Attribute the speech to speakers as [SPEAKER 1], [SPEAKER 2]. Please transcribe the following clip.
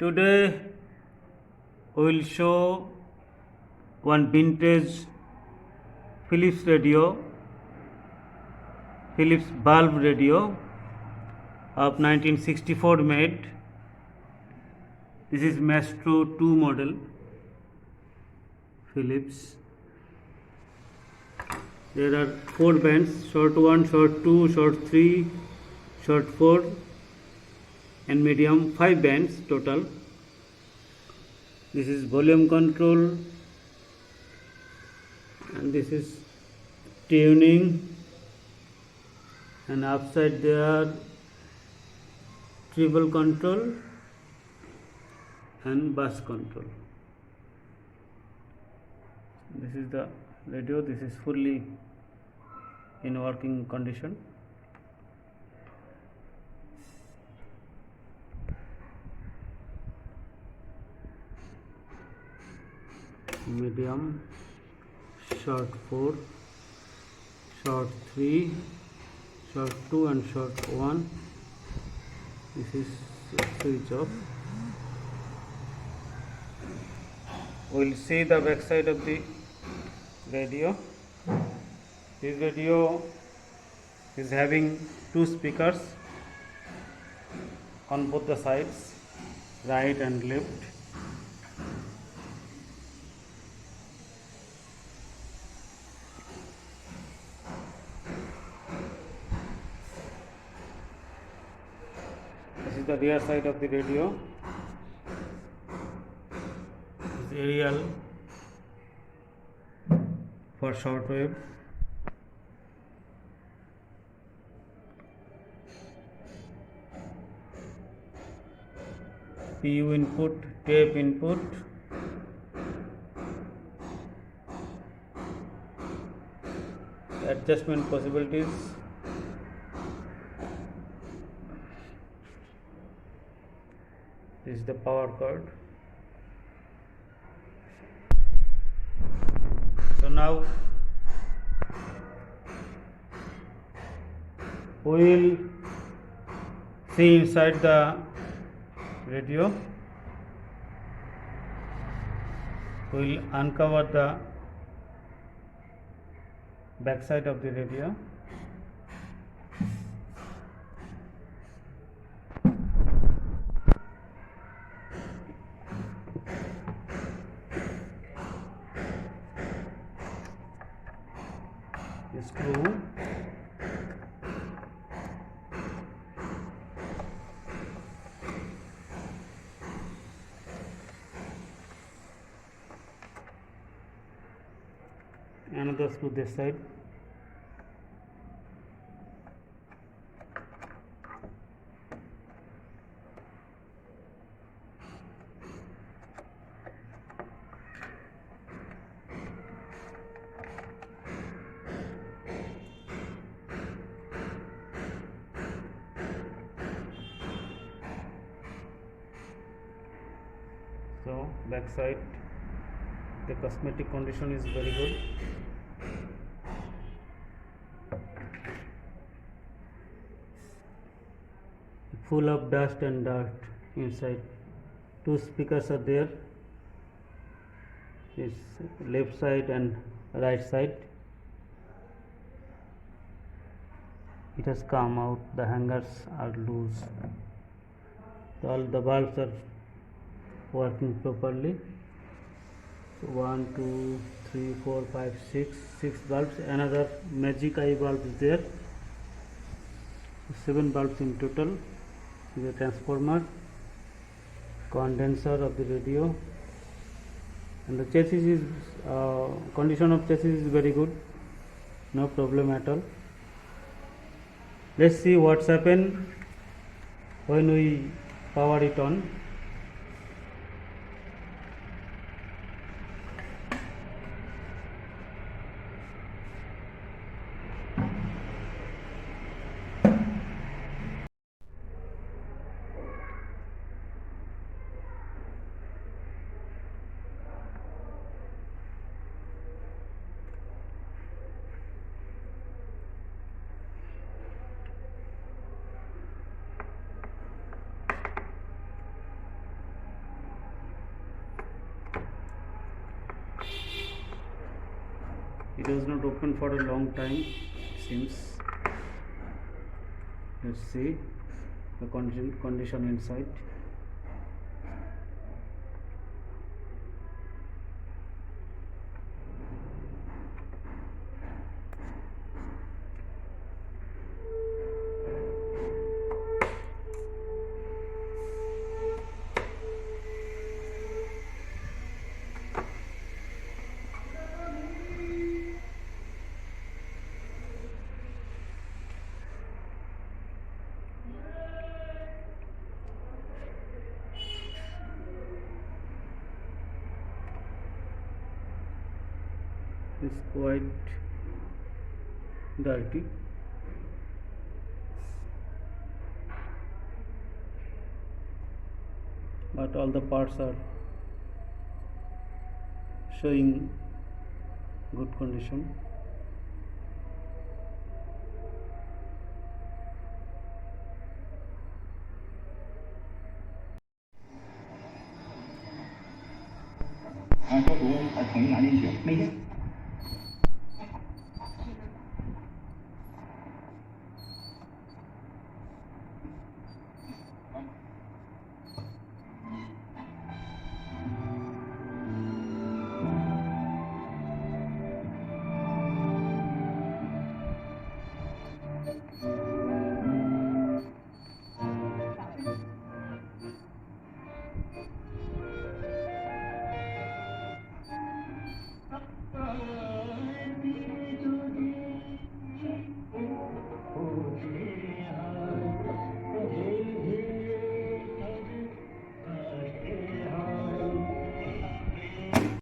[SPEAKER 1] Today we will show one vintage Philips radio, Philips bulb radio of 1964 made. This is Maestro 2 model Philips. There are 4 bands: short 1, short 2, short 3, short 4 and medium, 5 bands total. This is volume control and this is tuning, and upside there treble control and bass control. This is the radio. This is fully in working condition. Medium, short 4, short 3, short 2 and short 1. This is switch off. We will see the back side of the radio. This radio is having 2 speakers on both the sides, right and left. This is the rear side of the radio. This is aerial for shortwave. PU input, tape input, adjustment possibilities. This is the power cord. So now we will see inside the radio. We will uncover the back side of the radio. Screw. Another screw this side. So back side, the cosmetic condition is very good. Full of dust and dirt inside. 2 speakers are there. This left side and right side. It has come out. The hangers are loose. All the bulbs are working properly. So 1, 2, 3, 4, 5, 6 bulbs. Another magic eye bulb is there. 7 bulbs in total. The transformer, condenser of the radio, and the chassis is condition of chassis is very good, no problem at all. Let's see what's happened when we power it on. does not open for a long time, it seems. Let's see the condition inside. Is quite dirty, but all the parts are showing good condition.
[SPEAKER 2] 说读统一拿进去，每天。